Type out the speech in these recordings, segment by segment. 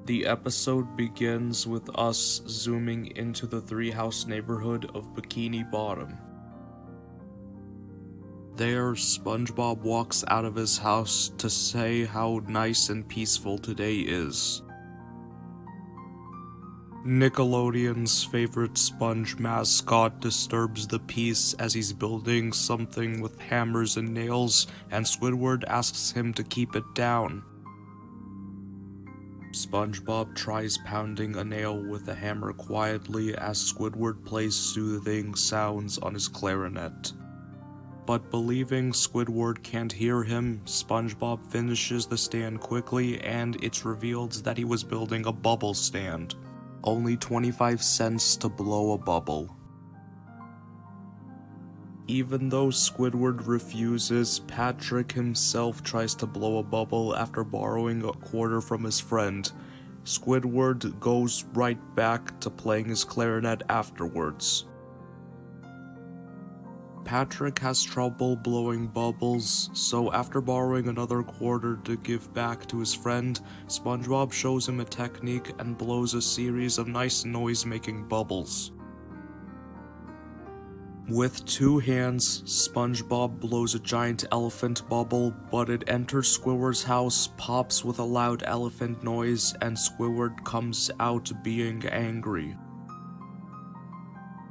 The episode begins with us zooming into the three-house neighborhood of Bikini Bottom. There, SpongeBob walks out of his house to say how nice and peaceful today is. Nickelodeon's favorite sponge mascot disturbs the peace as he's building something with hammers and nails, and Squidward asks him to keep it down. SpongeBob tries pounding a nail with a hammer quietly as Squidward plays soothing sounds on his clarinet. But believing Squidward can't hear him, SpongeBob finishes the stand quickly, and it's revealed that he was building a Bubblestand. Only 25 cents to blow a bubble. Even though Squidward refuses, Patrick himself tries to blow a bubble after borrowing a quarter from his friend. Squidward goes right back to playing his clarinet afterwards. Patrick has trouble blowing bubbles, so after borrowing another quarter to give back to his friend, SpongeBob shows him a technique and blows a series of nice noise-making bubbles. With two hands, SpongeBob blows a giant elephant bubble, but it enters Squidward's house, pops with a loud elephant noise, and Squidward comes out being angry.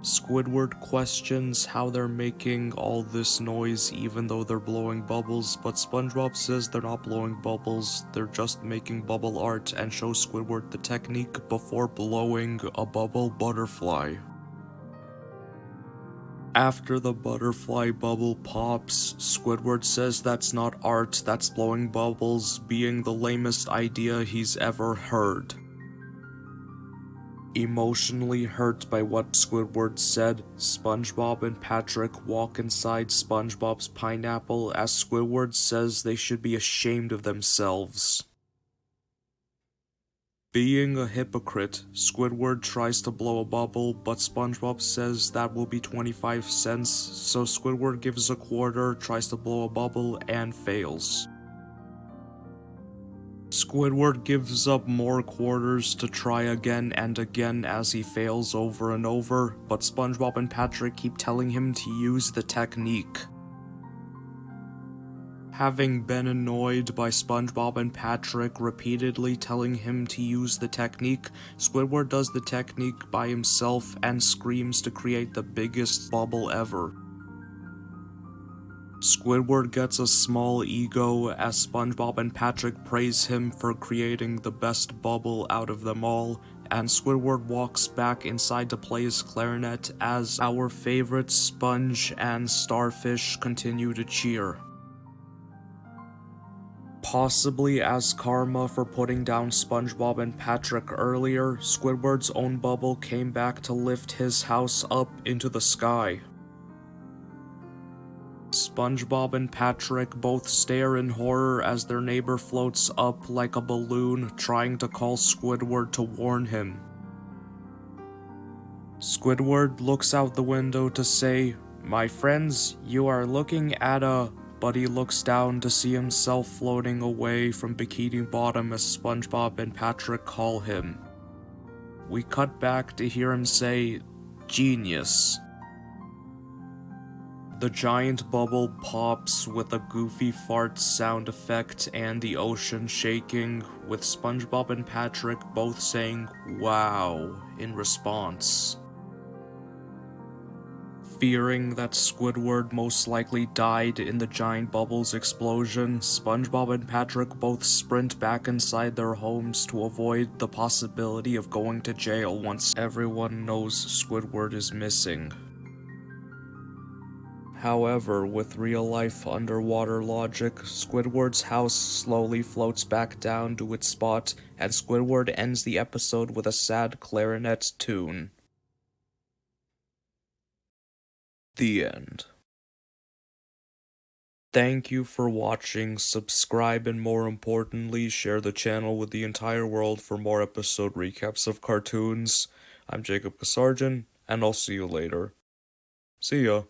Squidward questions how they're making all this noise even though they're blowing bubbles, but SpongeBob says they're not blowing bubbles, they're just making bubble art, and shows Squidward the technique before blowing a bubble butterfly. After the butterfly bubble pops, Squidward says that's not art, that's blowing bubbles, being the lamest idea he's ever heard. Emotionally hurt by what Squidward said, SpongeBob and Patrick walk inside SpongeBob's pineapple as Squidward says they should be ashamed of themselves. Being a hypocrite, Squidward tries to blow a bubble, but SpongeBob says that will be 25 cents, so Squidward gives a quarter, tries to blow a bubble, and fails. Squidward gives up more quarters to try again and again as he fails over and over, but SpongeBob and Patrick keep telling him to use the technique. Having been annoyed by SpongeBob and Patrick repeatedly telling him to use the technique, Squidward does the technique by himself and screams to create the biggest bubble ever. Squidward gets a small ego as SpongeBob and Patrick praise him for creating the best bubble out of them all, and Squidward walks back inside to play his clarinet as our favorite sponge and starfish continue to cheer. Possibly as karma for putting down SpongeBob and Patrick earlier, Squidward's own bubble came back to lift his house up into the sky. SpongeBob and Patrick both stare in horror as their neighbor floats up like a balloon, trying to call Squidward to warn him. Squidward looks out the window to say, "My friends, you are looking at a..." but he looks down to see himself floating away from Bikini Bottom as SpongeBob and Patrick call him. We cut back to hear him say, "Genius." The giant bubble pops with a goofy fart sound effect and the ocean shaking, with SpongeBob and Patrick both saying "wow" in response. Fearing that Squidward most likely died in the giant bubble's explosion, SpongeBob and Patrick both sprint back inside their homes to avoid the possibility of going to jail once everyone knows Squidward is missing. However, with real-life underwater logic, Squidward's house slowly floats back down to its spot, and Squidward ends the episode with a sad clarinet tune. The end. Thank you for watching, subscribe, and more importantly, share the channel with the entire world for more episode recaps of cartoons. I'm Jacob Kasarjan, and I'll see you later. See ya.